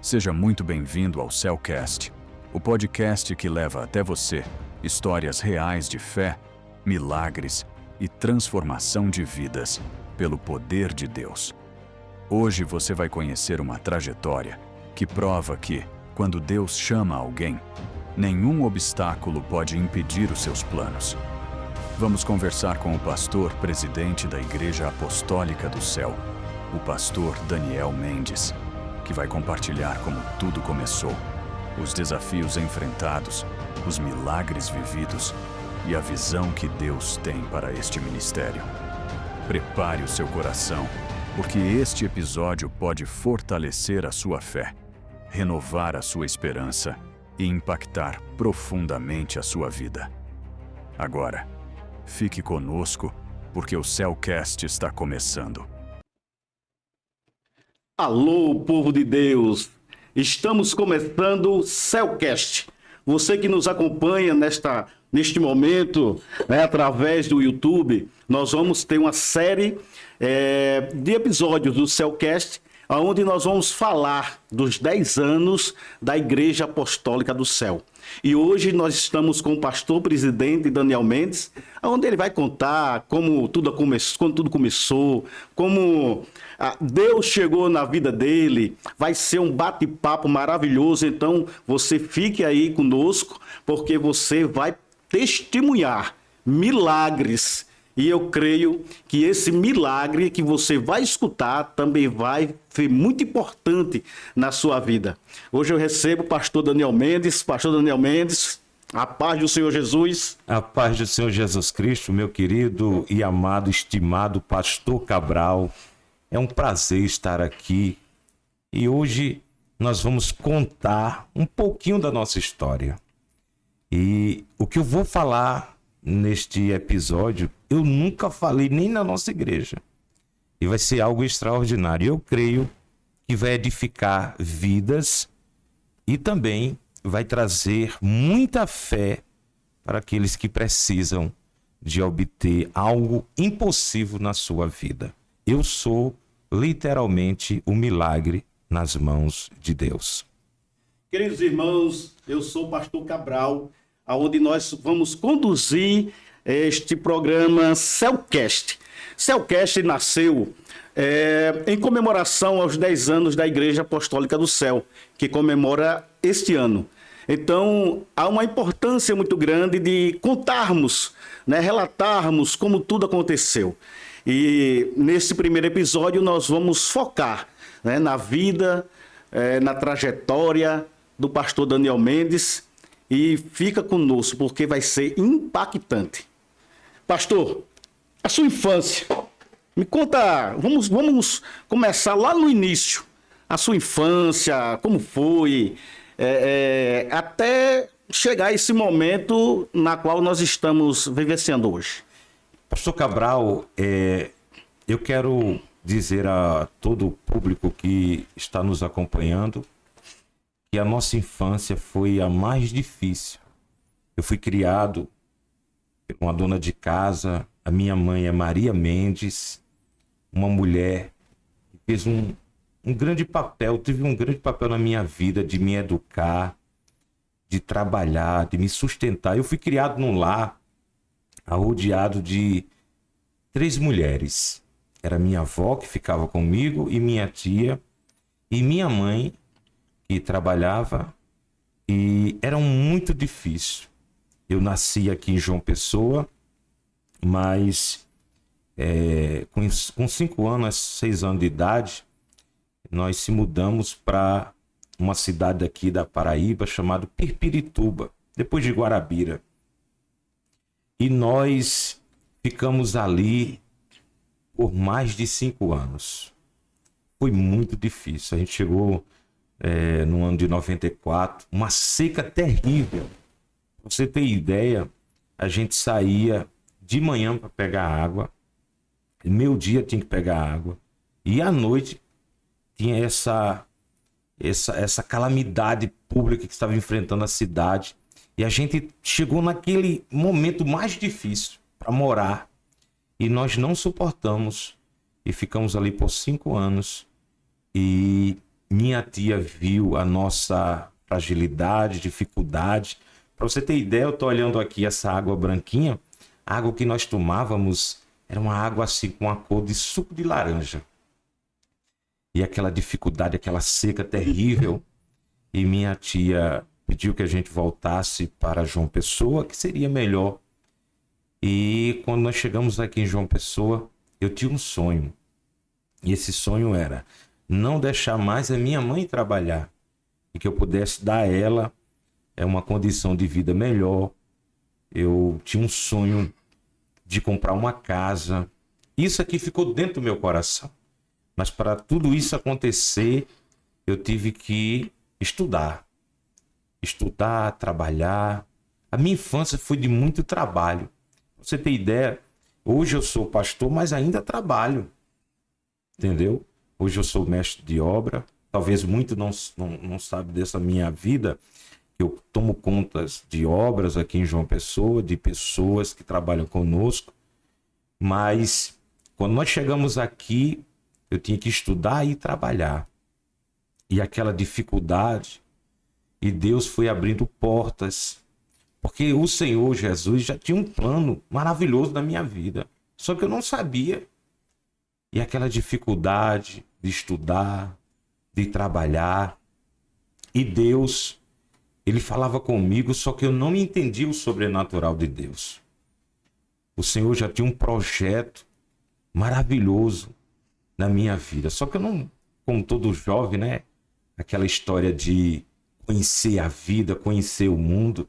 Seja muito bem-vindo ao Cellcast, o podcast que leva até você histórias reais de fé, milagres e transformação de vidas pelo poder de Deus. Hoje você vai conhecer uma trajetória que prova que, quando Deus chama alguém, nenhum obstáculo pode impedir os seus planos. Vamos conversar com o pastor presidente da Igreja Apostólica do Céu, o pastor Daniel Mendes, que vai compartilhar como tudo começou, os desafios enfrentados, os milagres vividos e a visão que Deus tem para este ministério. Prepare o seu coração, porque este episódio pode fortalecer a sua fé, renovar a sua esperança e impactar profundamente a sua vida. Agora, fique conosco, porque o Cellcast está começando. Alô, povo de Deus! Estamos começando o Cellcast. Você que nos acompanha neste momento, através do YouTube, nós vamos ter uma série de episódios do Cellcast, onde nós vamos falar dos 10 anos da Igreja Apostólica do Céu. E hoje nós estamos com o pastor presidente Daniel Mendes, onde ele vai contar como tudo começou, como Deus chegou na vida dele. Vai ser um bate-papo maravilhoso, então você fique aí conosco, porque você vai testemunhar milagres. E eu creio que esse milagre que você vai escutar também vai ser muito importante na sua vida. Hoje eu recebo o pastor Daniel Mendes. Pastor Daniel Mendes, a paz do Senhor Jesus. A paz do Senhor Jesus Cristo, meu querido e amado, estimado pastor Cabral. É um prazer estar aqui. E hoje nós vamos contar um pouquinho da nossa história. E o que eu vou falar neste episódio, eu nunca falei nem na nossa igreja. E vai ser algo extraordinário. Eu creio que vai edificar vidas e também vai trazer muita fé para aqueles que precisam de obter algo impossível na sua vida. Eu sou literalmente o milagre nas mãos de Deus. Queridos irmãos, eu sou o pastor Cabral, onde nós vamos conduzir este programa Cellcast. Cellcast nasceu em comemoração aos 10 anos da Igreja Apostólica do Céu, que comemora este ano. Então, há uma importância muito grande de contarmos, relatarmos como tudo aconteceu. E nesse primeiro episódio nós vamos focar na vida, na trajetória do pastor Daniel Mendes. E fica conosco, porque vai ser impactante. Pastor, a sua infância, me conta, vamos começar lá no início. A sua infância, como foi, até chegar a esse momento na qual nós estamos vivenciando hoje. Pastor Cabral, eu quero dizer a todo o público que está nos acompanhando que a nossa infância foi a mais difícil. Eu fui criado por uma dona de casa, a minha mãe é Maria Mendes, uma mulher que fez um grande papel, teve um grande papel na minha vida de me educar, de trabalhar, de me sustentar. Eu fui criado num lar rodeado de 3 mulheres. Era minha avó que ficava comigo e minha tia e minha mãe, que trabalhava, e era muito difícil. Eu nasci aqui em João Pessoa, mas com 5 anos, 6 anos de idade, nós se mudamos para uma cidade aqui da Paraíba chamada Pirpirituba, depois de Guarabira. E nós ficamos ali por mais de 5 anos. Foi muito difícil. A gente chegou no ano de 94, uma seca terrível. Pra você ter ideia, a gente saía de manhã para pegar água, meio-dia tinha que pegar água, e à noite tinha essa calamidade pública que estava enfrentando a cidade. E a gente chegou naquele momento mais difícil para morar, e nós não suportamos, e ficamos ali por 5 anos. E minha tia viu a nossa fragilidade, dificuldade. Para você ter ideia, eu estou olhando aqui essa água branquinha. A água que nós tomávamos era uma água assim com a cor de suco de laranja. E aquela dificuldade, aquela seca terrível. E minha tia pediu que a gente voltasse para João Pessoa, que seria melhor. E quando nós chegamos aqui em João Pessoa, eu tinha um sonho. E esse sonho era não deixar mais a minha mãe trabalhar. E que eu pudesse dar a ela uma condição de vida melhor. Eu tinha um sonho de comprar uma casa. Isso aqui ficou dentro do meu coração. Mas para tudo isso acontecer, eu tive que estudar. Estudar, trabalhar. A minha infância foi de muito trabalho. Pra você ter ideia, hoje eu sou pastor, mas ainda trabalho. Entendeu? Hoje eu sou mestre de obra. Talvez muito não sabe dessa minha vida. Eu tomo contas de obras aqui em João Pessoa, de pessoas que trabalham conosco. Mas quando nós chegamos aqui, eu tinha que estudar e trabalhar. E aquela dificuldade. E Deus foi abrindo portas. Porque o Senhor Jesus já tinha um plano maravilhoso na minha vida. Só que eu não sabia. E aquela dificuldade de estudar, de trabalhar. E Deus, Ele falava comigo, só que eu não entendia o sobrenatural de Deus. O Senhor já tinha um projeto maravilhoso na minha vida. Só que eu não, como todo jovem, né? Aquela história de conhecer a vida, conhecer o mundo.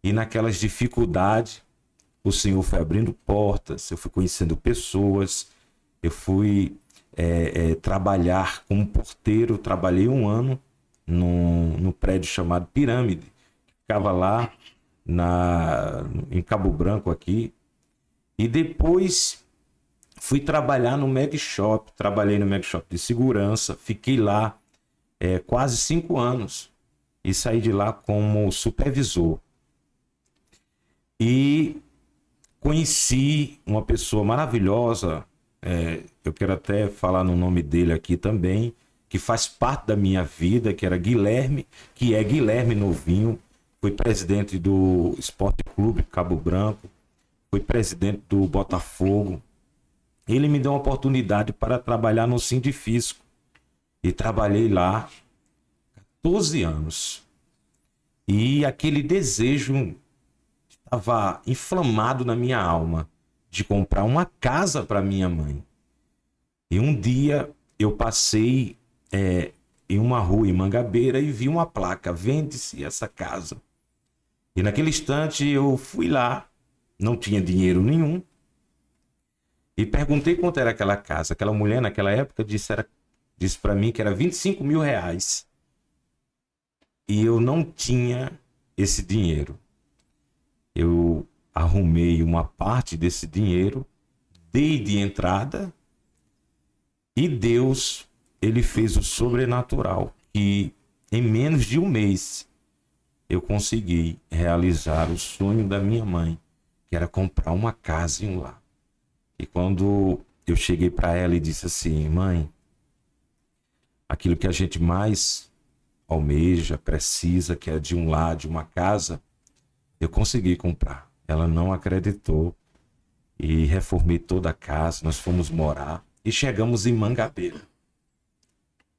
E naquelas dificuldades, o Senhor foi abrindo portas, eu fui conhecendo pessoas, eu fui trabalhar como porteiro, trabalhei 1 ano no prédio chamado Pirâmide, que ficava lá em Cabo Branco aqui. E depois fui trabalhar no Mag Shop, trabalhei no Mag Shop de segurança, fiquei lá quase 5 anos e saí de lá como supervisor. E conheci uma pessoa maravilhosa, eu quero até falar no nome dele aqui também, que faz parte da minha vida, que era Guilherme, que é Guilherme Novinho, foi presidente do Esporte Clube Cabo Branco, foi presidente do Botafogo. Ele me deu uma oportunidade para trabalhar no Sindifisco e trabalhei lá 14 anos. E aquele desejo estava inflamado na minha alma de comprar uma casa para minha mãe. E um dia eu passei em uma rua em Mangabeira e vi uma placa: vende-se essa casa. E naquele instante eu fui lá, não tinha dinheiro nenhum, e perguntei quanto era aquela casa. Aquela mulher naquela época disse para mim que era 25 mil reais. E eu não tinha esse dinheiro. Eu arrumei uma parte desse dinheiro, dei de entrada, e Deus, Ele fez o sobrenatural. E em menos de 1 mês, eu consegui realizar o sonho da minha mãe, que era comprar uma casa e um lar. E quando eu cheguei para ela e disse assim: mãe, aquilo que a gente mais almeja, precisa, que é de um lar, de uma casa, eu consegui comprar. Ela não acreditou e reformei toda a casa, nós fomos morar e chegamos em Mangabeira.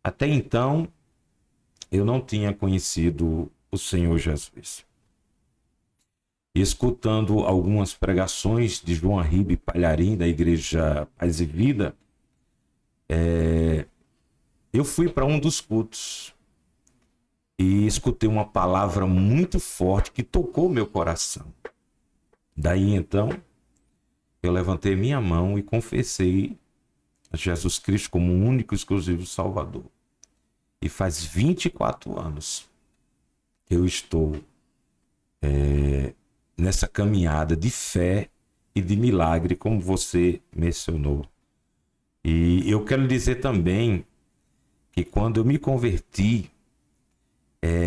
Até então, eu não tinha conhecido o Senhor Jesus. Escutando algumas pregações de João Arribe Palharim, da Igreja Paz e Vida, eu fui para um dos cultos e escutei uma palavra muito forte que tocou meu coração. Daí então, eu levantei minha mão e confessei a Jesus Cristo como o único e exclusivo Salvador. E faz 24 anos que eu estou nessa caminhada de fé e de milagre, como você mencionou. E eu quero dizer também que quando eu me converti,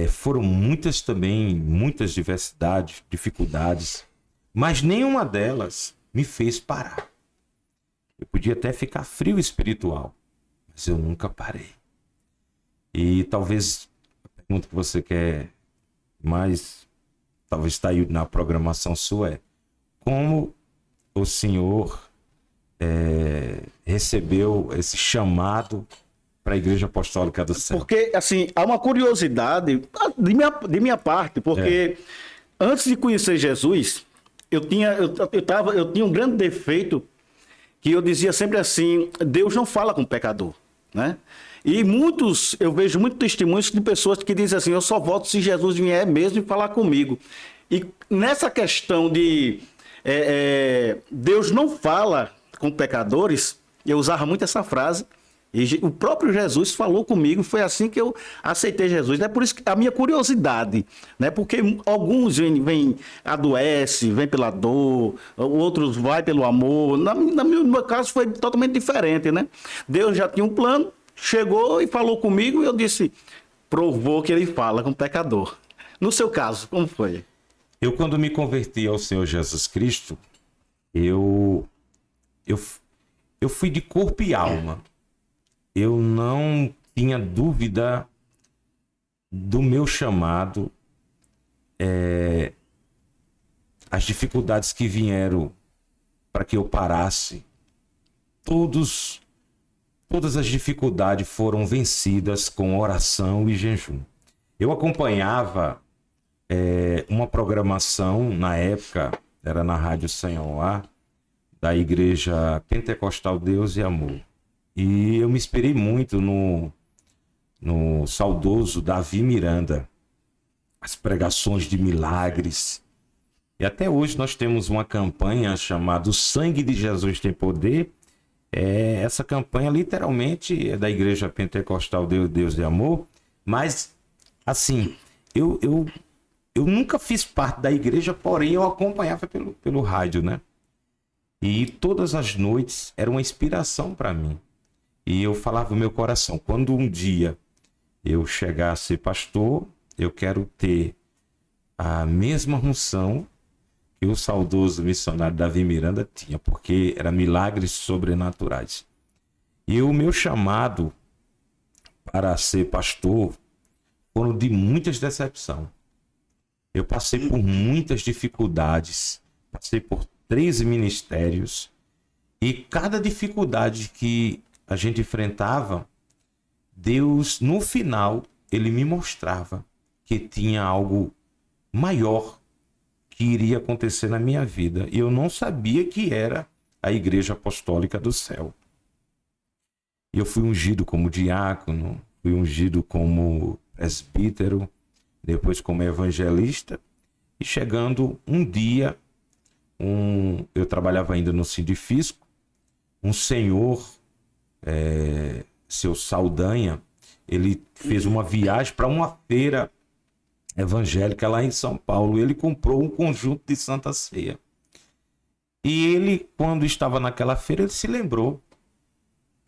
foram muitas diversidades, dificuldades, mas nenhuma delas me fez parar. Eu podia até ficar frio espiritual, mas eu nunca parei. E talvez a pergunta que você quer mais, talvez está aí na programação sua, é como o senhor recebeu esse chamado para a Igreja Apostólica do Céu? Porque, assim, há uma curiosidade de minha parte, porque antes de conhecer Jesus, eu tinha um grande defeito que eu dizia sempre assim: Deus não fala com o pecador, né? E eu vejo muitos testemunhos de pessoas que dizem assim: eu só volto se Jesus vier mesmo e falar comigo. E nessa questão de Deus não fala com pecadores, eu usava muito essa frase. E o próprio Jesus falou comigo, foi assim que eu aceitei Jesus. É por isso que a minha curiosidade, né? Porque alguns vêm adoece, vêm pela dor, outros vai pelo amor. No meu caso foi totalmente diferente, né? Deus já tinha um plano, chegou e falou comigo e eu disse: provou que ele fala com o pecador. No seu caso, como foi? Eu, quando me converti ao Senhor Jesus Cristo, eu fui de corpo e alma. Eu não tinha dúvida do meu chamado, as dificuldades que vieram para que eu parasse. Todas as dificuldades foram vencidas com oração e jejum. Eu acompanhava uma programação, na época, era na Rádio Senhor, da Igreja Pentecostal Deus e Amor. E eu me inspirei muito no saudoso Davi Miranda, as pregações de milagres. E até hoje nós temos uma campanha chamada O Sangue de Jesus Tem Poder. Essa campanha literalmente é da Igreja Pentecostal Deus e Amor. Mas, assim, eu nunca fiz parte da igreja, porém eu acompanhava pelo rádio, né? E todas as noites era uma inspiração para mim. E eu falava no meu coração: quando um dia eu chegar a ser pastor, eu quero ter a mesma unção que o saudoso missionário Davi Miranda tinha, porque era milagres sobrenaturais. E o meu chamado para ser pastor foram de muitas decepções. Eu passei por muitas dificuldades, passei por 13 ministérios, e cada dificuldade que a gente enfrentava, Deus, no final, ele me mostrava que tinha algo maior que iria acontecer na minha vida. E eu não sabia que era a Igreja Apostólica do Céu. E eu fui ungido como diácono, fui ungido como presbítero, depois como evangelista. E chegando um dia, eu trabalhava ainda no Sindifisco, um senhor, seu Saldanha, ele fez uma viagem para uma feira evangélica lá em São Paulo. Ele comprou um conjunto de Santa Ceia. E ele, quando estava naquela feira, ele se lembrou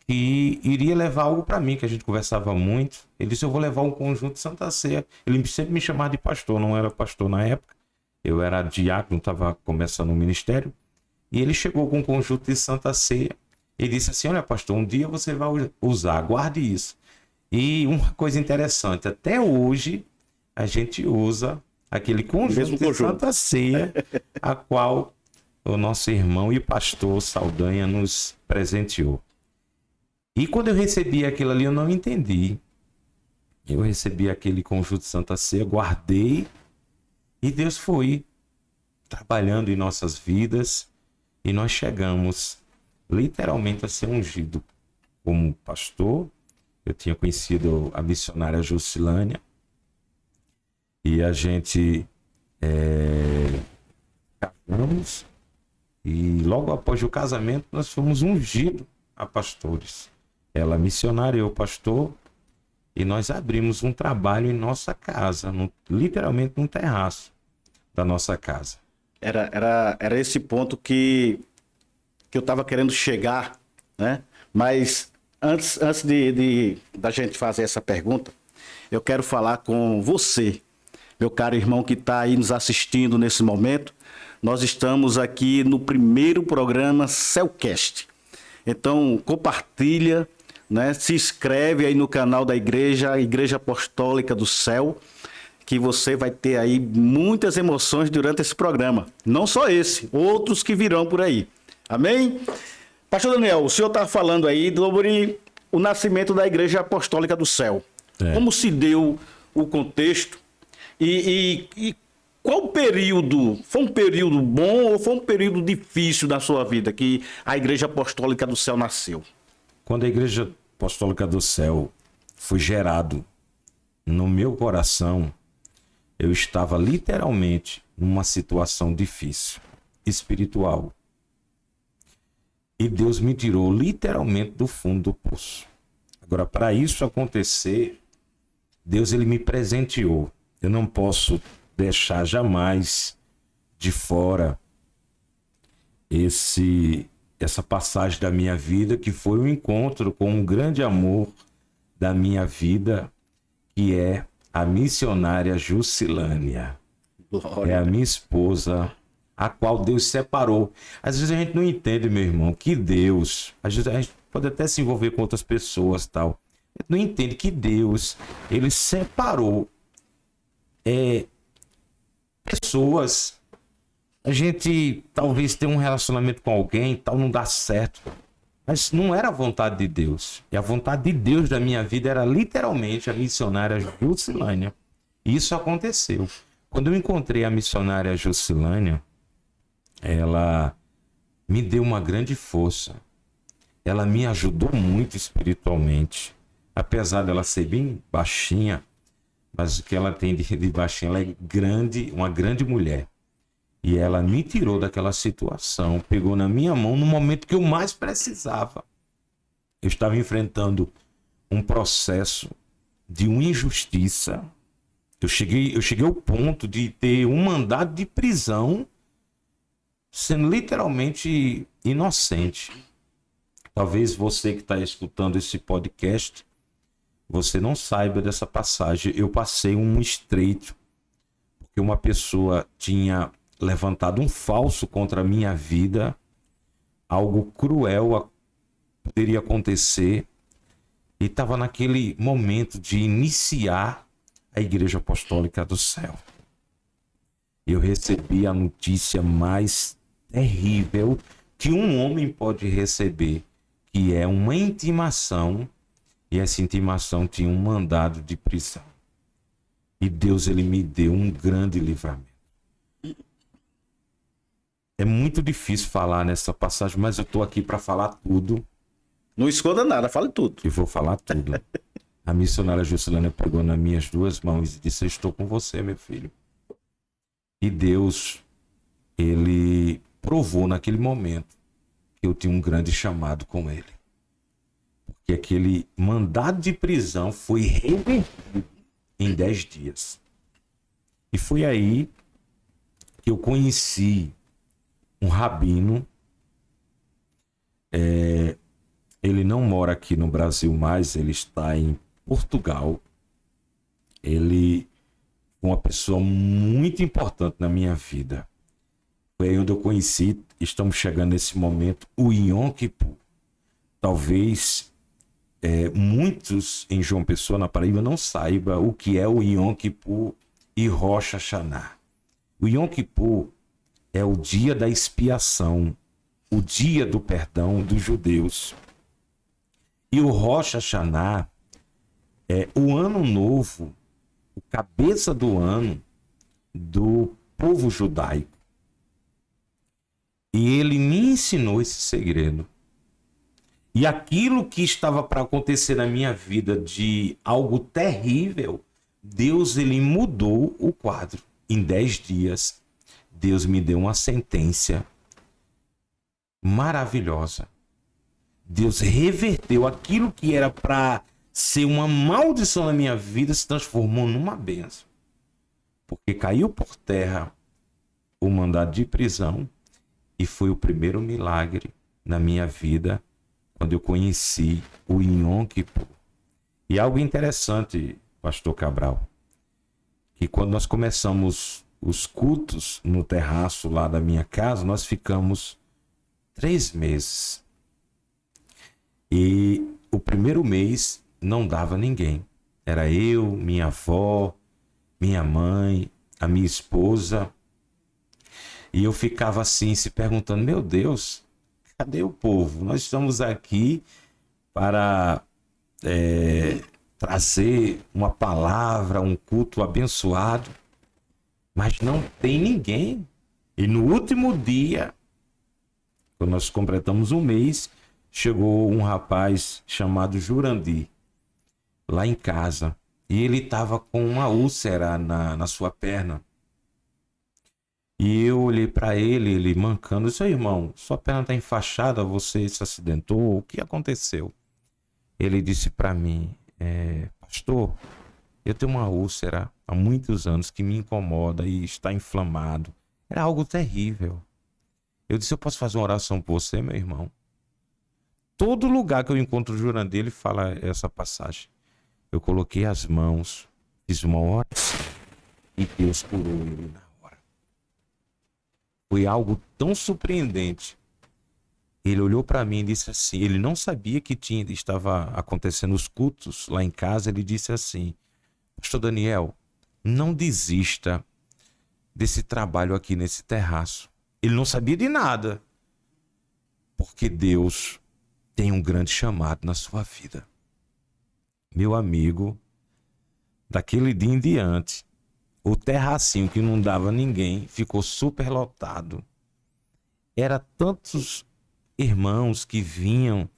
que iria levar algo para mim, que a gente conversava muito. Ele disse: eu vou levar um conjunto de Santa Ceia. Ele sempre me chamava de pastor, não era pastor na época. Eu era diácono, estava começando o ministério. E ele chegou com um conjunto de Santa Ceia e disse assim: olha, pastor, um dia você vai usar, guarde isso. E uma coisa interessante, até hoje a gente usa aquele conjunto de Santa Ceia, a qual o nosso irmão e pastor Saldanha nos presenteou. E quando eu recebi aquilo ali, eu não entendi. Eu recebi aquele conjunto de Santa Ceia, guardei, e Deus foi trabalhando em nossas vidas, e nós chegamos literalmente a ser ungido como pastor. Eu tinha conhecido a missionária Jusilânia, e a gente casamos, e logo após o casamento nós fomos ungidos a pastores. Ela missionária, eu pastor, e nós abrimos um trabalho em nossa casa, literalmente num terraço da nossa casa. Era esse ponto que eu estava querendo chegar, né? Mas antes da gente fazer essa pergunta, eu quero falar com você, meu caro irmão que está aí nos assistindo nesse momento. Nós estamos aqui no primeiro programa Cellcast. Então, compartilha, né? Se inscreve aí no canal da igreja, Igreja Apostólica do Céu, que você vai ter aí muitas emoções durante esse programa. Não só esse, outros que virão por aí. Amém? Pastor Daniel, o senhor está falando aí sobre o nascimento da Igreja Apostólica do Céu. Como se deu o contexto e qual período? Foi um período bom ou foi um período difícil da sua vida que a Igreja Apostólica do Céu nasceu? Quando a Igreja Apostólica do Céu foi gerado no meu coração, eu estava literalmente numa situação difícil, espiritual. E Deus me tirou literalmente do fundo do poço. Agora, para isso acontecer, Deus ele me presenteou. Eu não posso deixar jamais de fora essa passagem da minha vida, que foi um encontro com um grande amor da minha vida, que é a missionária Jusilânia. Glória. É a minha esposa, a qual Deus separou. Às vezes a gente não entende, meu irmão, que Deus... Às vezes a gente pode até se envolver com outras pessoas, tal. A gente não entende que Deus, ele separou pessoas. A gente talvez tenha um relacionamento com alguém, tal, não dá certo. Mas não era a vontade de Deus. E a vontade de Deus da minha vida era literalmente a missionária Jusilânia. E isso aconteceu. Quando eu encontrei a missionária Jusilânia, ela me deu uma grande força. Ela me ajudou muito espiritualmente. Apesar dela ser bem baixinha, mas o que ela tem de baixinha, ela é grande, uma grande mulher. E ela me tirou daquela situação, pegou na minha mão no momento que eu mais precisava. Eu estava enfrentando um processo de uma injustiça. Eu cheguei ao ponto de ter um mandado de prisão, sendo literalmente inocente. Talvez você que está escutando esse podcast, você não saiba dessa passagem. Eu passei um estreito, porque uma pessoa tinha levantado um falso contra a minha vida, algo cruel poderia acontecer, e estava naquele momento de iniciar a Igreja Apostólica do Céu. Eu recebi a notícia mais terrível que um homem pode receber, que é uma intimação, e essa intimação tinha um mandado de prisão. E Deus ele me deu um grande livramento. É muito difícil falar nessa passagem, mas eu estou aqui para falar tudo. Não esconda nada, fale tudo. E vou falar tudo. A missionária Jusilânia pegou nas minhas duas mãos e disse: eu estou com você, meu filho. E Deus, ele provou naquele momento que eu tinha um grande chamado com ele. Porque aquele mandado de prisão foi revertido em 10 dias. E foi aí que eu conheci um rabino. Ele não mora aqui no Brasil mais, ele está em Portugal. Ele é uma pessoa muito importante na minha vida. Foi aí onde eu conheci, estamos chegando nesse momento, o Yom Kippur. Talvez muitos em João Pessoa, na Paraíba, não saibam o que é o Yom Kippur e Rosh Hashanah. O Yom Kippur é o dia da expiação, o dia do perdão dos judeus. E o Rosh Hashanah é o ano novo, o cabeça do ano do povo judaico. E ele me ensinou esse segredo. E aquilo que estava para acontecer na minha vida de algo terrível, Deus ele mudou o quadro. Em 10 dias, Deus me deu uma sentença maravilhosa. Deus reverteu aquilo que era para ser uma maldição na minha vida, se transformou numa bênção. Porque caiu por terra o mandado de prisão e foi o primeiro milagre na minha vida quando eu conheci o Yom Kippur. E algo interessante, pastor Cabral, que quando nós começamos os cultos no terraço lá da minha casa, nós ficamos 3 meses. E o primeiro mês não dava ninguém. Era eu, minha avó, minha mãe, a minha esposa. E eu ficava assim, se perguntando, meu Deus, cadê o povo? Nós estamos aqui para trazer uma palavra, um culto abençoado, mas não tem ninguém. E no último dia, quando nós completamos um mês, chegou um rapaz chamado Jurandir, lá em casa. E ele estava com uma úlcera na sua perna. E eu olhei para ele mancando. Eu disse, irmão, sua perna está enfaixada, você se acidentou, o que aconteceu? Ele disse para mim, pastor, eu tenho uma úlcera há muitos anos que me incomoda e está inflamado. Era algo terrível. Eu disse, eu posso fazer uma oração por você, meu irmão? Todo lugar que eu encontro o Jurandir, ele fala essa passagem. Eu coloquei as mãos, fiz uma oração e Deus curou ele na hora. Foi algo tão surpreendente. Ele olhou para mim e disse assim, ele não sabia que estava acontecendo os cultos lá em casa, ele disse assim, pastor Daniel, não desista desse trabalho aqui nesse terraço. Ele não sabia de nada, porque Deus tem um grande chamado na sua vida. Meu amigo, daquele dia em diante, o terracinho que não dava ninguém ficou super lotado. Era tantos irmãos que vinham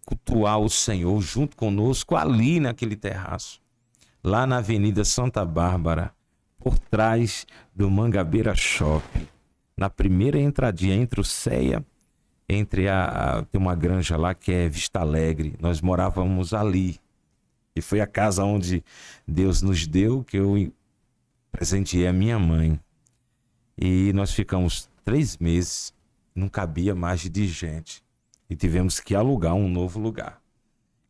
cultuar o Senhor junto conosco ali naquele terraço, lá na Avenida Santa Bárbara, por trás do Mangabeira Shopping, na primeira entradinha entre o CEA, tem uma granja lá que é Vista Alegre, nós morávamos ali, e foi a casa onde Deus nos deu, que eu presenteei a minha mãe, e nós ficamos 3 meses, não cabia mais de gente, e tivemos que alugar um novo lugar.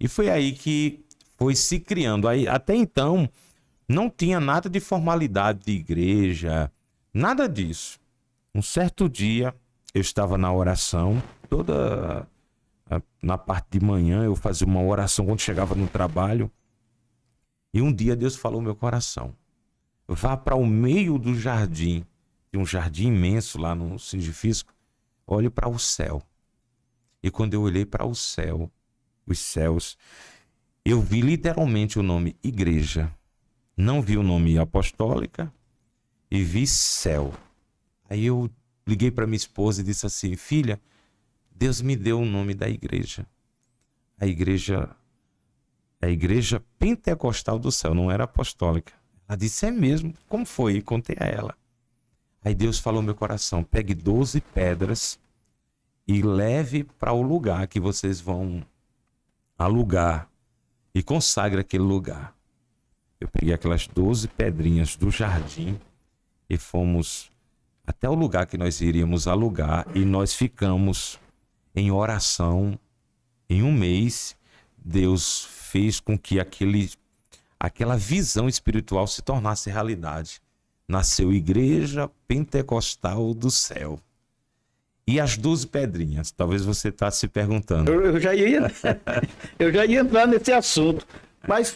E foi aí que foi se criando. Aí, até então, não tinha nada de formalidade de igreja, nada disso. Um certo dia, eu estava na oração, na parte de manhã, eu fazia uma oração quando chegava no trabalho, e um dia Deus falou no meu coração, vá para o meio do jardim, tem um jardim imenso lá no Sindifisco, olhe para o céu. E quando eu olhei para o céu, os céus, eu vi literalmente o nome igreja. Não vi o nome apostólica e vi céu. Aí eu liguei para minha esposa e disse assim, filha, Deus me deu o nome da igreja. A igreja pentecostal do céu, não era apostólica. Ela disse, é mesmo? Como foi? E contei a ela. Aí Deus falou no meu coração, pegue 12 pedras e leve para o lugar que vocês vão alugar e consagre aquele lugar. Eu peguei aquelas 12 pedrinhas do jardim e fomos até o lugar que nós iríamos alugar e nós ficamos em oração. Em um mês, Deus fez com que aquela visão espiritual se tornasse realidade. Nasceu Igreja Pentecostal do Céu. E as 12 pedrinhas? Talvez você está se perguntando. Eu já ia entrar nesse assunto. Mas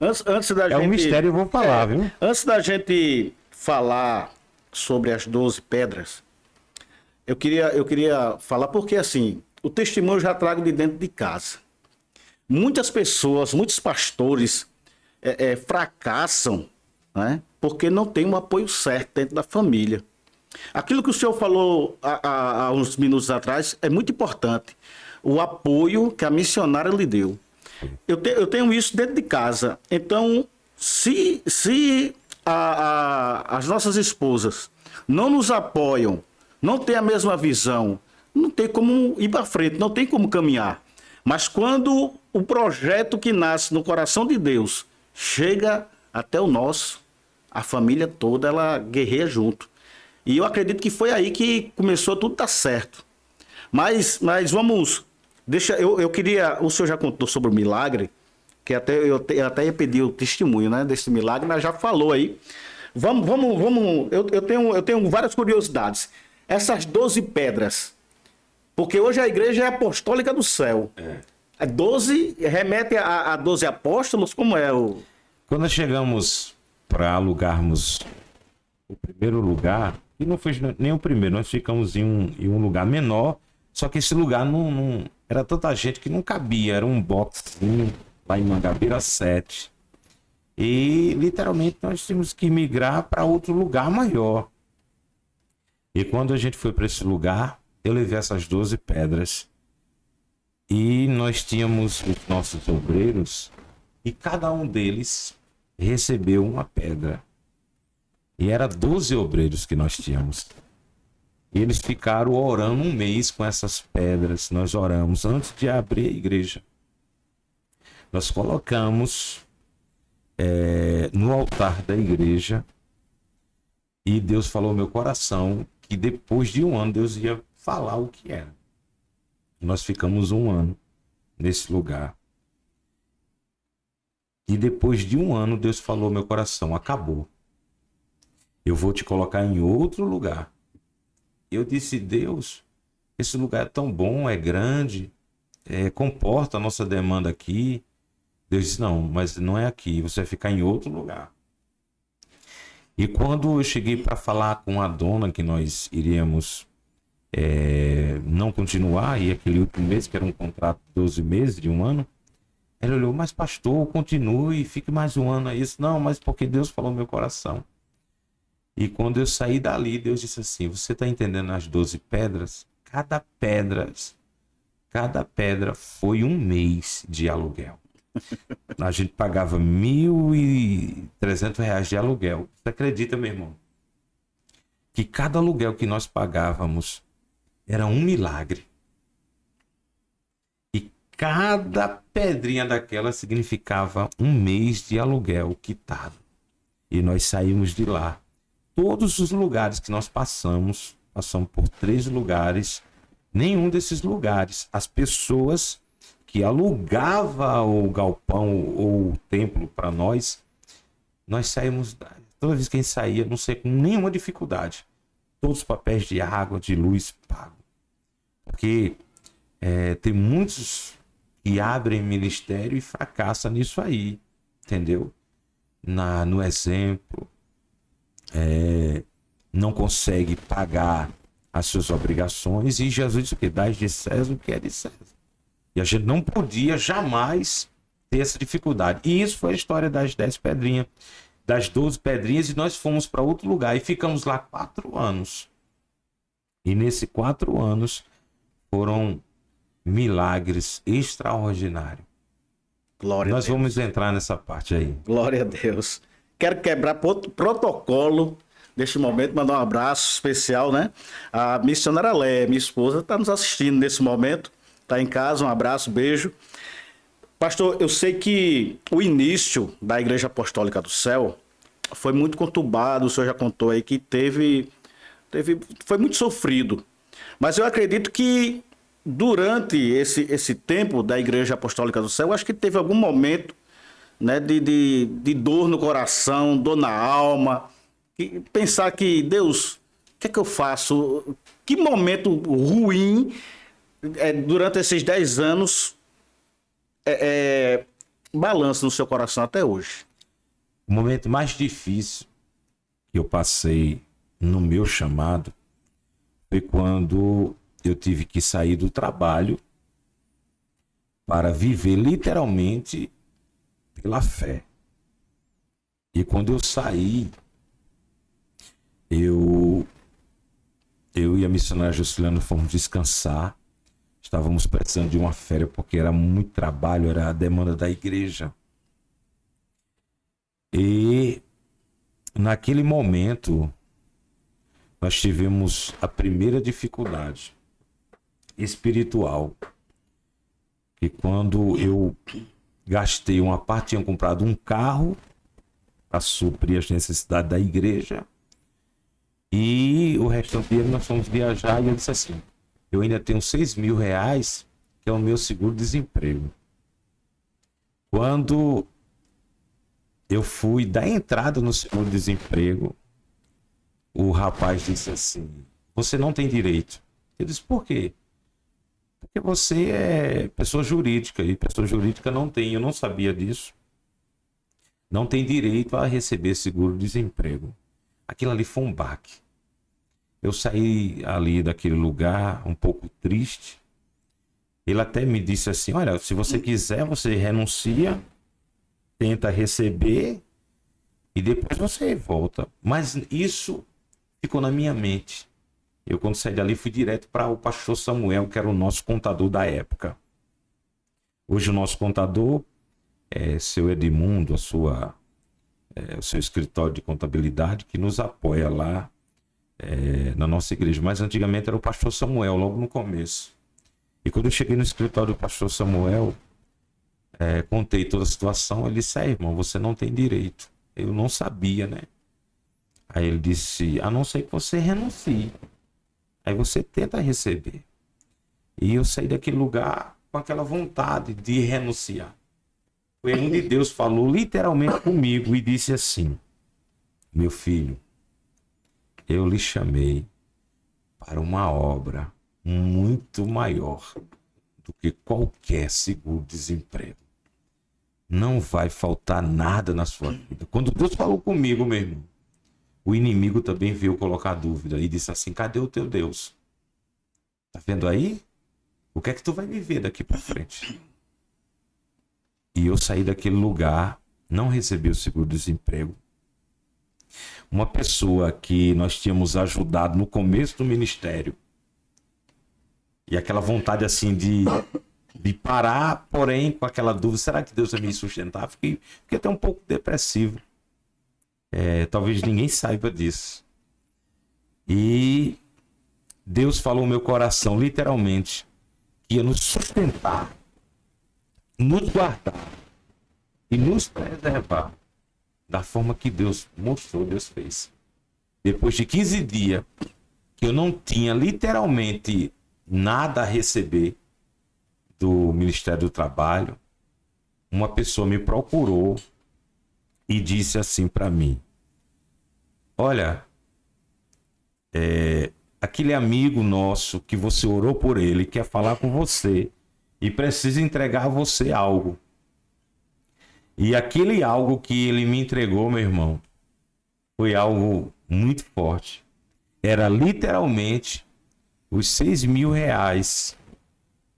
antes da gente... É um mistério, eu vou falar, viu? Antes da gente falar sobre as 12 pedras, eu queria falar, porque assim, o testemunho eu já trago de dentro de casa. Muitas pessoas, muitos pastores fracassam, né? Porque não tem um apoio certo dentro da família. Aquilo que o senhor falou há uns minutos atrás é muito importante. O apoio que a missionária lhe deu. Eu tenho isso dentro de casa. Então, se as nossas esposas não nos apoiam, não têm a mesma visão, não tem como ir para frente, não tem como caminhar. Mas quando o projeto que nasce no coração de Deus chega até o nosso, a família toda, ela guerreia junto. E eu acredito que foi aí que começou tudo a dar certo. Mas vamos... Eu queria... O senhor já contou sobre o milagre, que eu até ia pedir o testemunho, né, desse milagre, mas já falou aí. Vamos... Eu tenho várias curiosidades. Essas 12 pedras... Porque hoje a igreja é apostólica do céu. 12 remete a 12 apóstolos? Como é o... Quando nós chegamos para alugarmos o primeiro lugar, e não foi nem o primeiro, nós ficamos em um lugar menor, só que esse lugar não era tanta gente que não cabia, era um boxinho lá em Mangabeira 7. E literalmente nós tínhamos que migrar para outro lugar maior. E quando a gente foi para esse lugar, eu levei essas 12 pedras. E nós tínhamos os nossos obreiros, e cada um deles recebeu uma pedra. E era 12 obreiros que nós tínhamos. E eles ficaram orando um mês com essas pedras. Nós oramos antes de abrir a igreja. Nós colocamos no altar da igreja, e Deus falou ao meu coração que depois de um ano Deus ia falar o que era. Nós ficamos um ano nesse lugar. E depois de um ano Deus falou ao meu coração: acabou. Eu vou te colocar em outro lugar. Eu disse: Deus, esse lugar é tão bom, é grande, comporta a nossa demanda aqui. Deus disse: não, mas não é aqui, você vai ficar em outro lugar. E quando eu cheguei para falar com a dona que nós iríamos não continuar, e aquele último mês, que era um contrato de 12 meses, de um ano, ela olhou: mas pastor, continue, fique mais um ano aí. Não, mas porque Deus falou no meu coração. E quando eu saí dali, Deus disse assim: você está entendendo as 12 pedras? Cada pedra foi um mês de aluguel. A gente pagava R$1.300 de aluguel. Você acredita, meu irmão, que cada aluguel que nós pagávamos era um milagre? E cada pedrinha daquela significava um mês de aluguel quitado. E nós saímos de lá. Todos os lugares que nós passamos por 3 lugares. Nenhum desses lugares, as pessoas que alugavam o galpão ou o templo para nós saímos, toda vez que a gente saía, não sei, com nenhuma dificuldade. Todos os papéis de água, de luz pagos. Porque tem muitos que abrem ministério e fracassam nisso aí, entendeu? No exemplo, não consegue pagar as suas obrigações, e Jesus disse o quê? Dai de César o que é de César. E a gente não podia jamais ter essa dificuldade. E isso foi a história das 10 pedrinhas, das 12 pedrinhas, e nós fomos para outro lugar e ficamos lá 4 anos. E nesses 4 anos foram milagres extraordinários. Glória Nós a Deus. vamos entrar nessa parte aí. Glória a Deus. Quero quebrar protocolo neste momento, mandar um abraço especial, né? A missionária Léa, minha esposa, está nos assistindo nesse momento. Está em casa, um abraço, beijo. Pastor, eu sei que o início da Igreja Apostólica do Céu foi muito conturbado, o senhor já contou aí que foi muito sofrido. Mas eu acredito que durante esse tempo da Igreja Apostólica do Céu, eu acho que teve algum momento, né, de dor no coração, dor na alma, pensar que, Deus, o que é que eu faço? Que momento ruim durante esses 10 anos balança no seu coração até hoje? O momento mais difícil que eu passei no meu chamado foi quando eu tive que sair do trabalho para viver literalmente pela fé. E quando eu saí, eu e a missionária Juscelina fomos descansar. Estávamos precisando de uma férias porque era muito trabalho, era a demanda da igreja. E naquele momento nós tivemos a primeira dificuldade espiritual. E quando eu gastei uma parte, tinha comprado um carro para suprir as necessidades da igreja, e o restante do dinheiro nós fomos viajar, e eu disse assim: eu ainda tenho R$6.000, que é o meu seguro-desemprego. Quando eu fui dar entrada no seguro-desemprego, o rapaz disse assim: você não tem direito. Eu disse: por quê? Porque você é pessoa jurídica e pessoa jurídica não tem, eu não sabia disso, não tem direito a receber seguro-desemprego. Aquilo ali foi um baque. Eu saí ali daquele lugar um pouco triste. Ele até me disse assim, olha, se você quiser, você renuncia, tenta receber e depois você volta. Mas isso ficou na minha mente. Eu, quando saí dali, fui direto para o pastor Samuel, que era o nosso contador da época. Hoje o nosso contador é seu Edmundo, o seu escritório de contabilidade, que nos apoia lá na nossa igreja. Mas antigamente era o pastor Samuel, logo no começo. E quando eu cheguei no escritório do pastor Samuel, contei toda a situação, ele disse, irmão, você não tem direito. Eu não sabia, né? Aí ele disse, a não ser que você renuncie. Aí você tenta receber. E eu saí daquele lugar com aquela vontade de renunciar. Foi onde Deus falou literalmente comigo e disse assim, meu filho, eu lhe chamei para uma obra muito maior do que qualquer seguro-desemprego. Não vai faltar nada na sua vida. Quando Deus falou comigo, meu irmão, o inimigo também veio colocar dúvida e disse assim, cadê o teu Deus? Tá vendo aí? O que é que tu vai viver daqui para frente? E eu saí daquele lugar, não recebi o seguro-desemprego. Uma pessoa que nós tínhamos ajudado no começo do ministério, e aquela vontade assim de parar, porém com aquela dúvida, será que Deus vai me sustentar? Fiquei até um pouco depressivo. Talvez ninguém saiba disso. E Deus falou no meu coração, literalmente, que ia nos sustentar, nos guardar e nos preservar da forma que Deus mostrou, Deus fez. Depois de 15 dias que eu não tinha literalmente nada a receber do Ministério do Trabalho, uma pessoa me procurou e disse assim para mim, olha, aquele amigo nosso que você orou por ele, quer falar com você e precisa entregar a você algo. E aquele algo que ele me entregou, meu irmão, foi algo muito forte. Era literalmente os 6.000 reais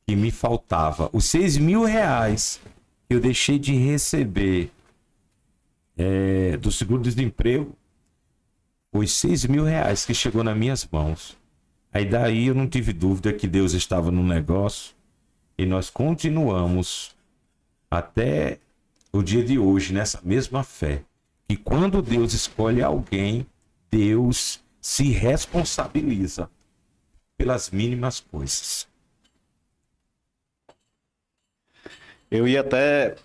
que me faltava. Os 6.000 reais que eu deixei de receber do seguro-desemprego, os 6.000 reais que chegou nas minhas mãos. Aí daí eu não tive dúvida que Deus estava no negócio e nós continuamos até o dia de hoje nessa mesma fé. Que quando Deus escolhe alguém, Deus se responsabiliza pelas mínimas coisas. Eu ia até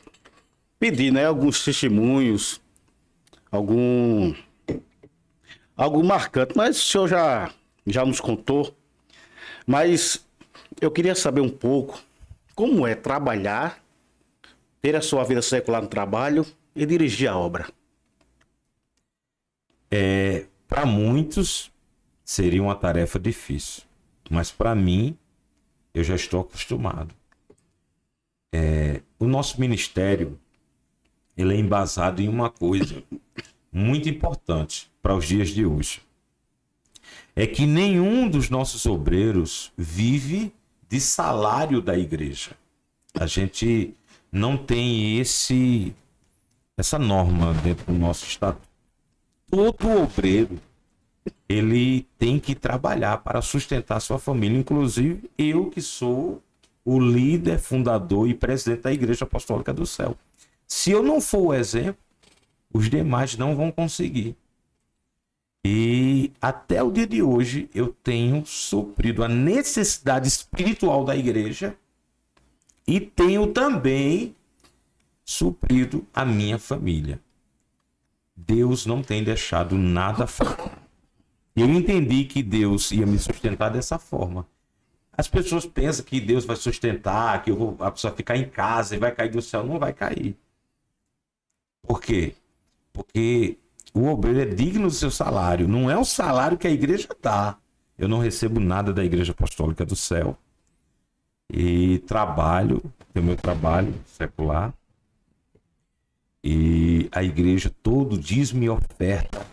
pedir, né, alguns testemunhos, algo marcante, mas o senhor já nos contou. Mas eu queria saber um pouco como é trabalhar, ter a sua vida secular no trabalho e dirigir a obra. Para muitos seria uma tarefa difícil, mas para mim eu já estou acostumado. O nosso ministério ele é embasado em uma coisa muito importante para os dias de hoje. É que nenhum dos nossos obreiros vive de salário da igreja. A gente não tem essa norma dentro do nosso estatuto. Todo obreiro ele tem que trabalhar para sustentar sua família, inclusive eu que sou o líder, fundador e presidente da Igreja Apostólica do Céu. Se eu não for o exemplo, os demais não vão conseguir. E até o dia de hoje eu tenho suprido a necessidade espiritual da igreja e tenho também suprido a minha família. Deus não tem deixado nada faltar. Eu entendi que Deus ia me sustentar dessa forma. As pessoas pensam que Deus vai sustentar, que a pessoa ficar em casa e vai cair do céu. Não vai cair. Por quê? Porque o obreiro é digno do seu salário. Não é o salário que a igreja dá. Eu não recebo nada da Igreja Apostólica do Céu. E tenho meu trabalho secular. E a igreja, todo dízimo e oferta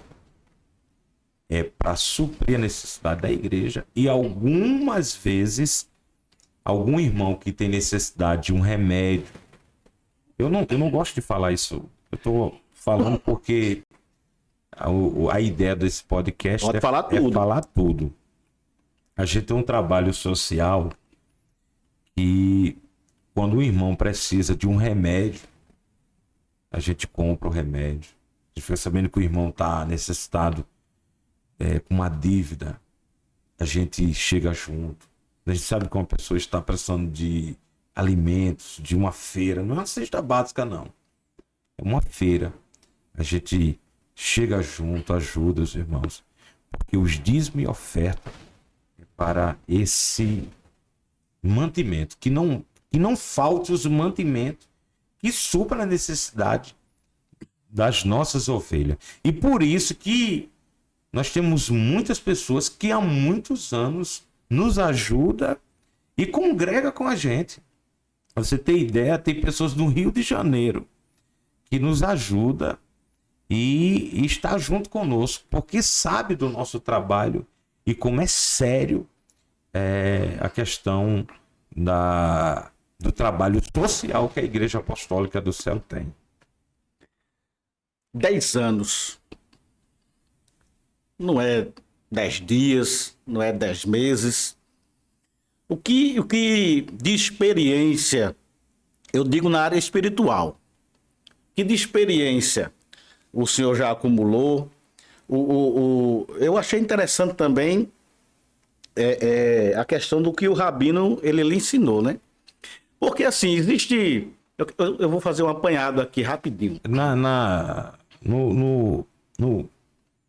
é para suprir a necessidade da igreja. E algumas vezes, algum irmão que tem necessidade de um remédio. Eu não gosto de falar isso. Eu estou falando porque a ideia desse podcast Pode falar tudo. é falar tudo. A gente tem um trabalho social e quando o irmão precisa de um remédio, a gente compra o remédio. A gente fica sabendo que o irmão está necessitado, com uma dívida, a gente chega junto. A gente sabe que uma pessoa está precisando de alimentos, de uma feira. Não é uma cesta básica, não. É uma feira. A gente chega junto, ajuda os irmãos. Porque os dízimos e oferta é para esse mantimento. Que não falte os mantimentos que supra a necessidade das nossas ovelhas. E por isso que nós temos muitas pessoas que há muitos anos nos ajudam e congrega com a gente. Você tem ideia, tem pessoas no Rio de Janeiro que nos ajuda e está junto conosco, porque sabe do nosso trabalho e como é sério a questão do trabalho social que a Igreja Apostólica do Céu tem. 10 anos. Não é 10 dias, não é 10 meses. O que de experiência, eu digo na área espiritual, que de experiência o senhor já acumulou? Eu achei interessante também a questão do que o Rabino ele lhe ensinou, né? Porque assim, existe... Eu vou fazer um apanhado aqui rapidinho.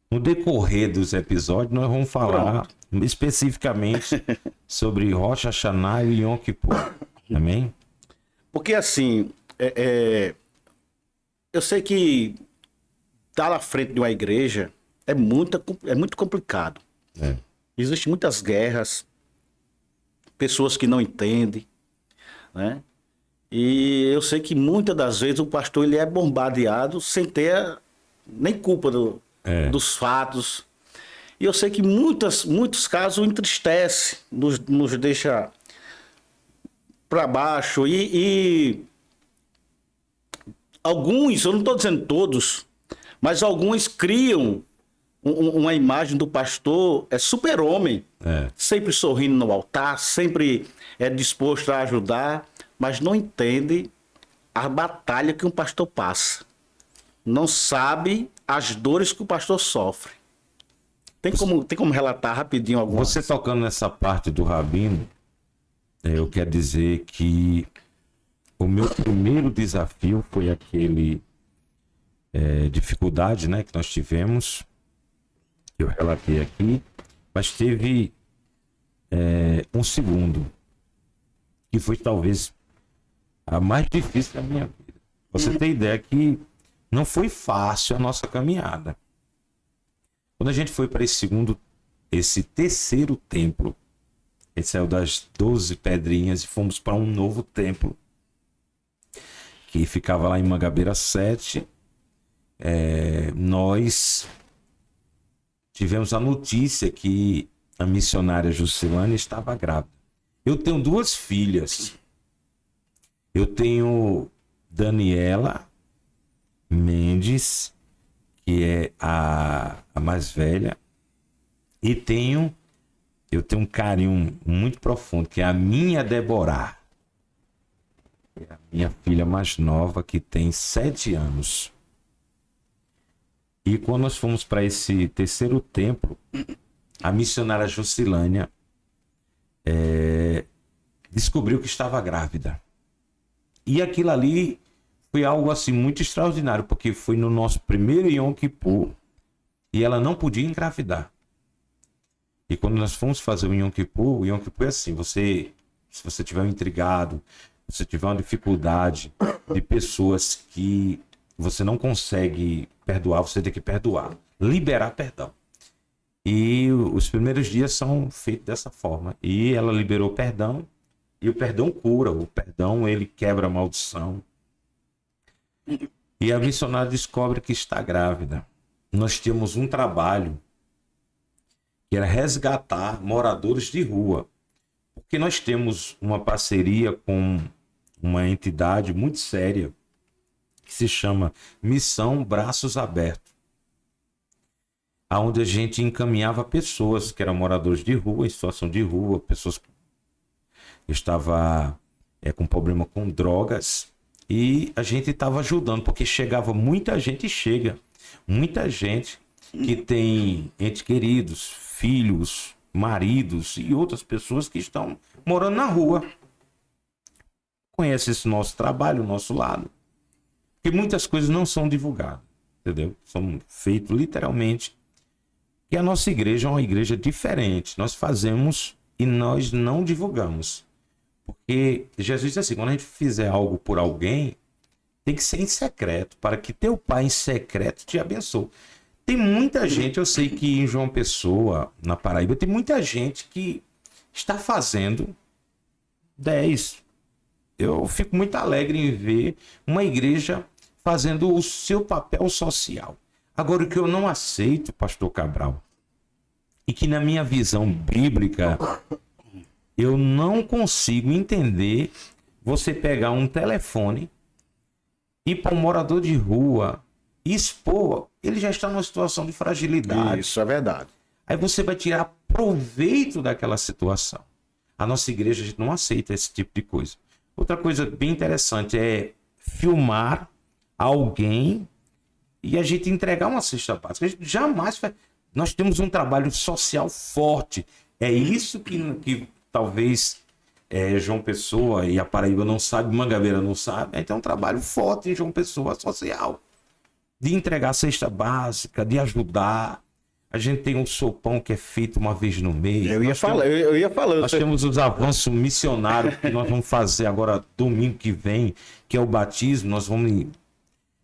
No decorrer dos episódios, nós vamos falar especificamente sobre Rosh Hashanah e Yom Kippur. Amém? Porque assim, eu sei que estar na frente de uma igreja é muito complicado. Existem muitas guerras, pessoas que não entendem, né? E eu sei que muitas das vezes o pastor ele é bombardeado sem ter nem culpa dos fatos. E eu sei que muitos casos entristece, nos deixa para baixo. E alguns, eu não estou dizendo todos, mas alguns criam uma imagem do pastor super-homem, sempre sorrindo no altar, sempre disposto a ajudar, mas não entende a batalha que um pastor passa. Não sabe as dores que o pastor sofre. Tem como relatar rapidinho algumas? Você tocando nessa parte do Rabino, eu quero dizer que o meu primeiro desafio foi aquele dificuldade, né, que nós tivemos, que eu relatei aqui, mas teve um segundo, que foi talvez a mais difícil da minha vida. Você tem ideia que não foi fácil a nossa caminhada. Quando a gente foi para esse terceiro templo, a gente saiu das 12 pedrinhas e fomos para um novo templo, que ficava lá em Mangabeira 7. Nós tivemos a notícia que a missionária Juscelane estava grávida. Eu tenho 2 filhas. Eu tenho Daniela Mendes, que é a mais velha, e eu tenho um carinho muito profundo, que é a minha Deborah, que é a minha filha mais nova, que tem 7 anos. E quando nós fomos para esse terceiro templo, a missionária Juscelânia descobriu que estava grávida. E aquilo ali foi algo assim muito extraordinário, porque foi no nosso primeiro Yom Kippur e ela não podia engravidar. E quando nós fomos fazer o Yom Kippur é assim, se você tiver um intrigado, se tiver uma dificuldade de pessoas que você não consegue perdoar, você tem que perdoar, liberar perdão. E os primeiros dias são feitos dessa forma. E ela liberou perdão E o perdão cura, o perdão ele quebra a maldição. E a missionária descobre que está grávida. Nós tínhamos um trabalho que era resgatar moradores de rua. Porque nós temos uma parceria com uma entidade muito séria que se chama Missão Braços Abertos, onde a gente encaminhava pessoas que eram moradores de rua, em situação de rua, pessoas que estavam com problema com drogas, e a gente estava ajudando, porque chegava muita gente, e chega muita gente que tem entes queridos, filhos, maridos e outras pessoas que estão morando na rua. Conhece esse nosso trabalho, o nosso lado. Porque muitas coisas não são divulgadas, entendeu? São feitas literalmente. E a nossa igreja é uma igreja diferente. Nós fazemos e nós não divulgamos. Porque Jesus disse assim, quando a gente fizer algo por alguém, tem que ser em secreto, para que teu pai em secreto te abençoe. Tem muita gente, eu sei que em João Pessoa, na Paraíba, tem muita gente que está fazendo 10. Eu fico muito alegre em ver uma igreja fazendo o seu papel social. Agora, o que eu não aceito, pastor Cabral, e que na minha visão bíblica, eu não consigo entender você pegar um telefone e para um morador de rua expor, ele já está numa situação de fragilidade. Isso é verdade. Aí você vai tirar proveito daquela situação. A nossa igreja, a gente não aceita esse tipo de coisa. Outra coisa bem interessante é filmar alguém e a gente entregar uma cesta básica. A gente jamais faz. Nós temos um trabalho social forte. É isso que talvez João Pessoa e a Paraíba não sabe, Mangabeira não sabe. Então é um trabalho forte em João Pessoa social. De entregar cesta básica, de ajudar. A gente tem um sopão que é feito uma vez no mês. Eu ia falando. Nós temos os avanços missionários que nós vamos fazer agora domingo que vem, que é o batismo. Nós vamos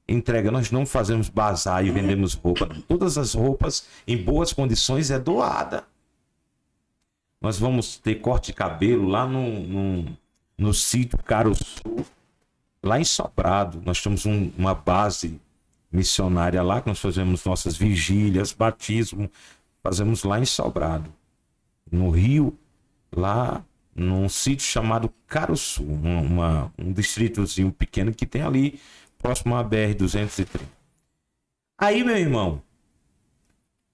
entregar, nós não fazemos bazar e vendemos roupa. Todas as roupas em boas condições é doada. Nós vamos ter corte de cabelo lá no sítio Caruçu, lá em Sobrado. Nós temos uma base missionária lá, que nós fazemos nossas vigílias, batismo, fazemos lá em Sobrado, no Rio, lá num sítio chamado Caruçu, um distritozinho pequeno que tem ali, próximo à BR-230. Aí, meu irmão,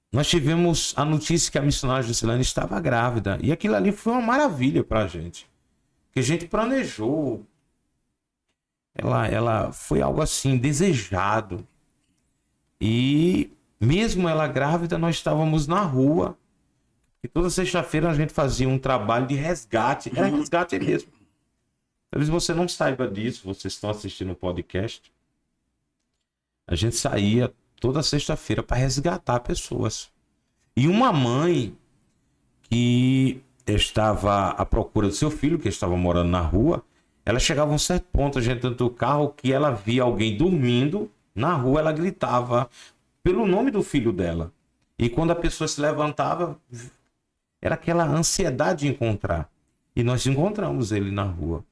nós tivemos a notícia que a missionária Juscelane estava grávida, e aquilo ali foi uma maravilha pra gente, que a gente planejou, ela foi algo assim, desejado. E mesmo ela grávida, nós estávamos na rua. E toda sexta-feira a gente fazia um trabalho de resgate. Era resgate mesmo. Talvez você não saiba disso, vocês estão assistindo o podcast. A gente saía toda sexta-feira para resgatar pessoas. E uma mãe que estava à procura do seu filho, que estava morando na rua, ela chegava a um certo ponto, a gente dentro do carro, que ela via alguém dormindo na rua, ela gritava pelo nome do filho dela. E quando a pessoa se levantava, era aquela ansiedade de encontrar. E nós encontramos ele na rua.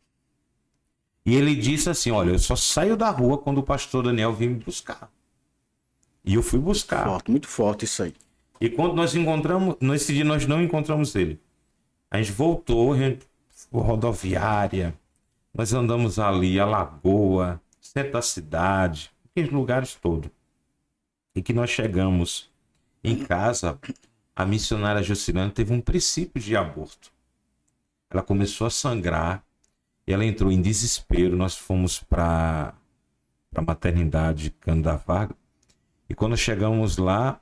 E ele disse assim, olha, eu só saio da rua quando o pastor Daniel vem me buscar. E eu fui buscar. Forte, muito forte isso aí. E quando nós encontramos, nesse dia nós não encontramos ele. A gente voltou, a gente foi rodoviária, nós andamos ali, a Lagoa, centro da cidade, aqueles lugares todos. E que nós chegamos em casa, a missionária Juscelane teve um princípio de aborto. Ela começou a sangrar, e ela entrou em desespero. Nós fomos para a maternidade Cano da Varga, e quando chegamos lá,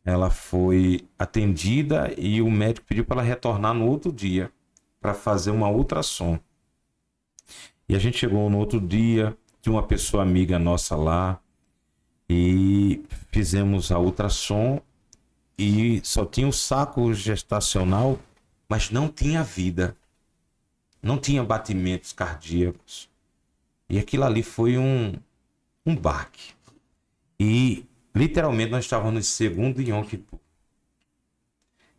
ela foi atendida e o médico pediu para ela retornar no outro dia para fazer uma ultrassom. E a gente chegou no outro dia, tinha uma pessoa amiga nossa lá, e fizemos a ultrassom e só tinha o saco gestacional, mas não tinha vida, não tinha batimentos cardíacos. E aquilo ali foi um baque. E literalmente nós estávamos no segundo Yom Kippur.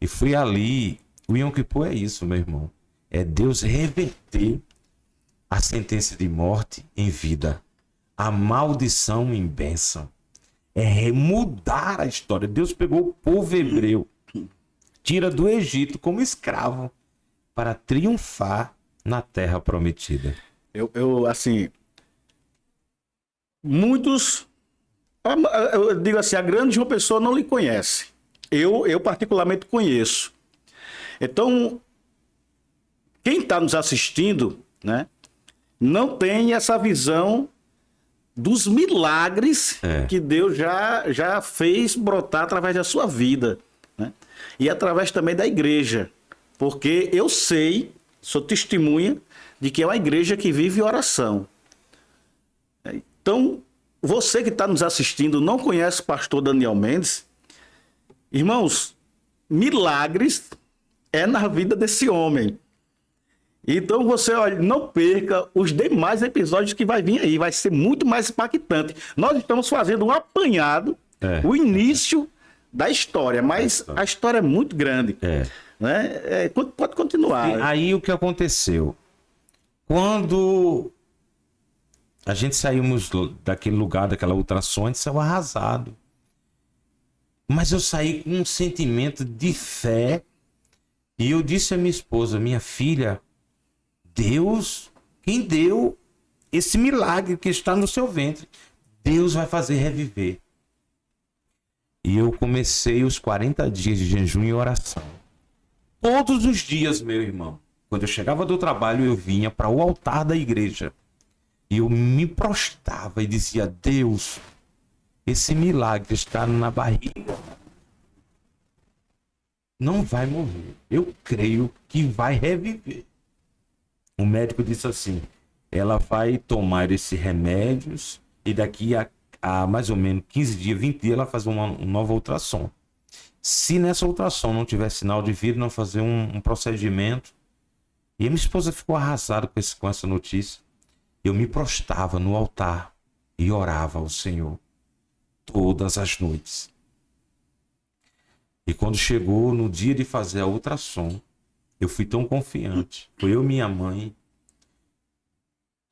E foi ali, o Yom Kippur é isso, meu irmão. é Deus reverter a sentença de morte em vida, a maldição em bênção. É mudar a história. Deus pegou o povo hebreu, tira do Egito como escravo, para triunfar na terra prometida. Assim, muitos, eu digo assim, a grande João Pessoa não lhe conhece. Eu particularmente conheço. Então, quem está nos assistindo, né, não tem essa visão dos milagres que Deus já fez brotar através da sua vida, né? E através também da igreja. Porque eu sei, sou testemunha de que é uma igreja que vive oração. Então, você que está nos assistindo não conhece o pastor Daniel Mendes, irmãos, milagres é na vida desse homem. Então você, olha, não perca os demais episódios que vai vir aí, vai ser muito mais impactante. Nós estamos fazendo um apanhado, o início da história, mas a história é muito grande. Né? Pode continuar. E aí o que aconteceu? Quando a gente saímos daquele lugar, daquela ultrassom, a gente saiu arrasado. Mas eu saí com um sentimento de fé. E eu disse à minha esposa, minha filha, Deus, quem deu esse milagre que está no seu ventre, Deus vai fazer reviver. E eu comecei os 40 dias de jejum e oração. Todos os dias, meu irmão, quando eu chegava do trabalho, eu vinha para o altar da igreja. E eu me prostrava e dizia, Deus, esse milagre está na barriga. Não vai morrer. Eu creio que vai reviver. O médico disse assim, ela vai tomar esses remédios e daqui a mais ou menos 15 dias, 20 dias, ela faz uma nova ultrassom. Se nessa ultrassom não tiver sinal de vida, não fazer um procedimento. E a minha esposa ficou arrasada com essa notícia. Eu me prostrava no altar e orava ao Senhor todas as noites. E quando chegou no dia de fazer a ultrassom, eu fui tão confiante. Foi eu, minha mãe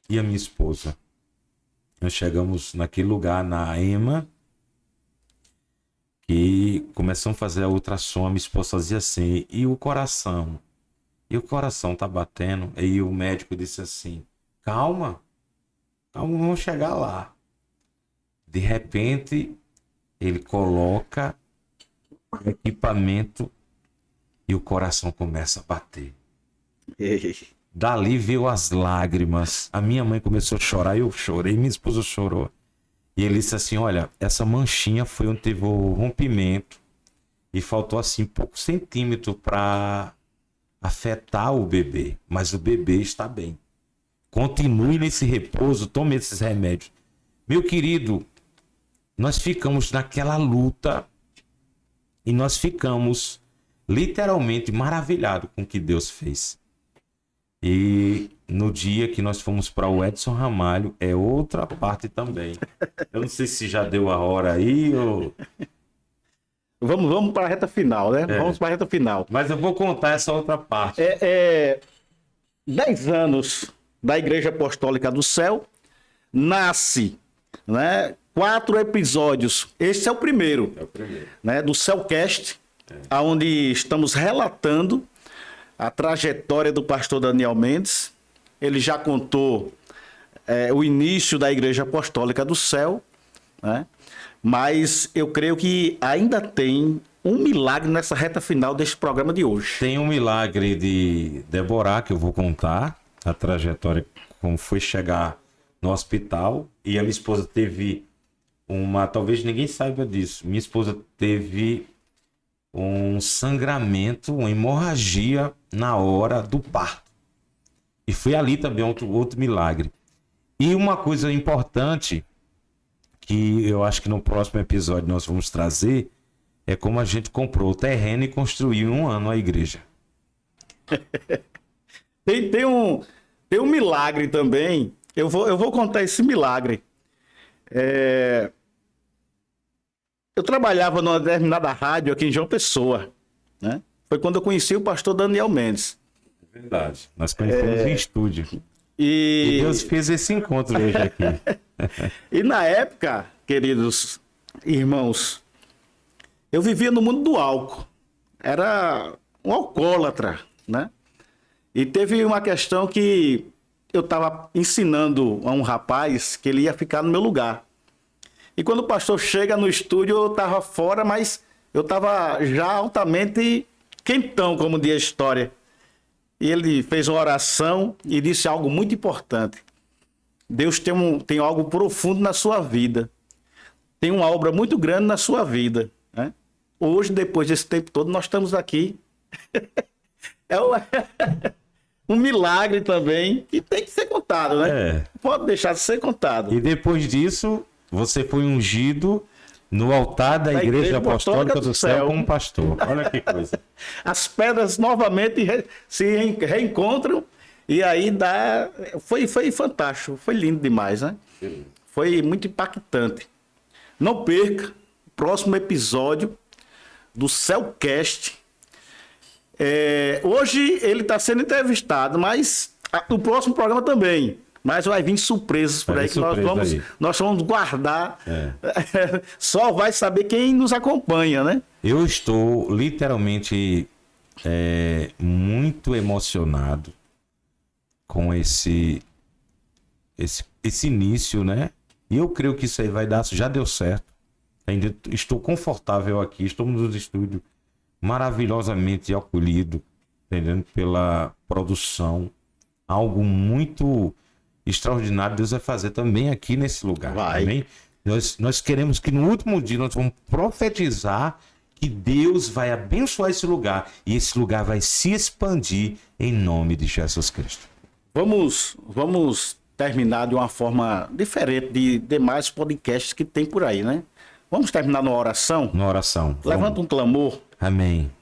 e a minha esposa. Nós chegamos naquele lugar, na EMA, que começamos a fazer a ultrassom. A minha esposa fazia assim, e o coração? E o coração tá batendo? Aí o médico disse assim, calma, vamos chegar lá. De repente, ele coloca o equipamento e o coração começa a bater. Dali veio as lágrimas. A minha mãe começou a chorar, eu chorei, minha esposa chorou. E ele disse assim, olha, essa manchinha foi onde teve o rompimento e faltou assim pouco centímetro para afetar o bebê, mas o bebê está bem. Continue nesse repouso, tome esses remédios. Meu querido, nós ficamos naquela luta e nós ficamos literalmente maravilhados com o que Deus fez. E no dia que nós fomos para o Edson Ramalho, é outra parte também. Eu não sei se já deu a hora aí ou... Vamos para a reta final, né? Vamos para a reta final. Mas eu vou contar essa outra parte. 10 anos da Igreja Apostólica do Céu, nasce, né, 4 episódios. Esse é o primeiro, né, do Cellcast, onde estamos relatando a trajetória do pastor Daniel Mendes. Ele já contou o início da Igreja Apostólica do Céu, né? Mas eu creio que ainda tem um milagre nessa reta final deste programa de hoje. Tem um milagre de Deborah que eu vou contar, a trajetória, como foi chegar no hospital. E a minha esposa teve talvez ninguém saiba disso, minha esposa teve um sangramento, uma hemorragia na hora do parto. E foi ali também outro milagre. E uma coisa importante, que eu acho que no próximo episódio nós vamos trazer, é como a gente comprou o terreno e construiu em 1 ano a igreja. Tem um milagre também. Eu vou contar esse milagre. Eu trabalhava numa determinada rádio aqui em João Pessoa, né? Foi quando eu conheci o pastor Daniel Mendes. Verdade. Nós conhecemos em estúdio. E Deus fez esse encontro hoje aqui. E na época, queridos irmãos, eu vivia no mundo do álcool. Era um alcoólatra, né? E teve uma questão que eu estava ensinando a um rapaz que ele ia ficar no meu lugar. E quando o pastor chega no estúdio, eu estava fora, mas eu estava já altamente quentão, como diz a história. E ele fez uma oração e disse algo muito importante. Deus tem algo profundo na sua vida. Tem uma obra muito grande na sua vida, né? Hoje, depois desse tempo todo, nós estamos aqui. É um milagre também que tem que ser contado, né? Pode deixar de ser contado. E depois disso, você foi ungido no altar da Igreja Apostólica do Céu como pastor. Olha que coisa. As pedras novamente se reencontram e aí dá... Foi fantástico, foi lindo demais, né? Foi muito impactante. Não perca o próximo episódio do Cellcast. Hoje ele está sendo entrevistado, mas no próximo programa também. Mas vai vir surpresas por aí que nós vamos guardar. Só vai saber quem nos acompanha, né? Eu estou literalmente muito emocionado com esse início, né? E eu creio que isso aí vai dar, já deu certo. Ainda estou confortável aqui, estamos nos estúdios maravilhosamente acolhido, entendendo? Pela produção. Algo muito extraordinário Deus vai fazer também aqui nesse lugar. Vai. Amém? Nós queremos que no último dia nós vamos profetizar que Deus vai abençoar esse lugar e esse lugar vai se expandir em nome de Jesus Cristo. Vamos terminar de uma forma diferente de demais podcasts que tem por aí, né? Vamos terminar numa oração? Numa oração. Levanta um clamor. Amém.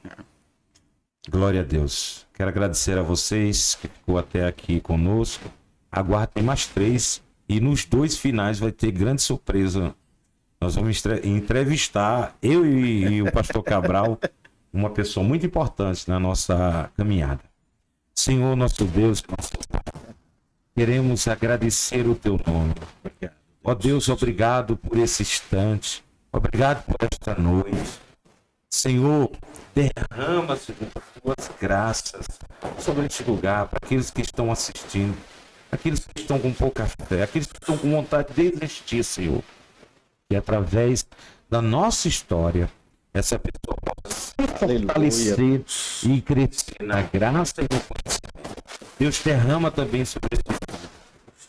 Glória a Deus. Quero agradecer a vocês que ficou até aqui conosco. Aguardem mais 3 e nos 2 finais vai ter grande surpresa. Nós vamos entrevistar, eu e o pastor Cabral, uma pessoa muito importante na nossa caminhada. Senhor, nosso Deus, queremos agradecer o teu nome. Ó Deus, obrigado por esse instante. Obrigado por esta noite. Senhor, derrama, Senhor, as tuas graças sobre este lugar, para aqueles que estão assistindo, aqueles que estão com pouca fé, aqueles que estão com vontade de desistir, Senhor. E através da nossa história, essa pessoa possa se fortalecer e crescer na graça e no conhecimento. Deus, derrama também sobre esse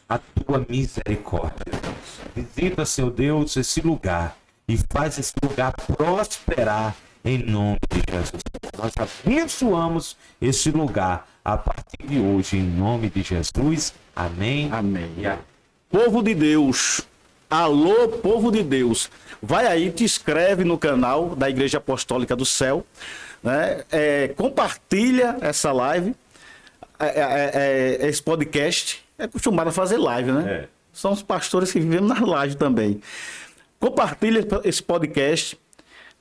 a tua misericórdia. Visita, Senhor Deus, esse lugar e faz esse lugar prosperar em nome de Jesus. Nós abençoamos esse lugar a partir de hoje, em nome de Jesus. Amém. Amém. Povo de Deus, alô, povo de Deus, vai aí, te inscreve no canal da Igreja Apostólica do Céu, né? Compartilha essa live, esse podcast. É acostumado a fazer live, né? São os pastores que vivemos na live também. Compartilha esse podcast,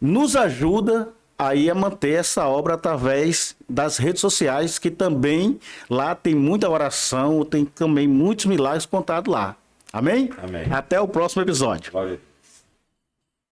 nos ajuda aí a manter essa obra através das redes sociais, que também lá tem muita oração, tem também muitos milagres contados lá. Amém? Amém. Até o próximo episódio. Valeu.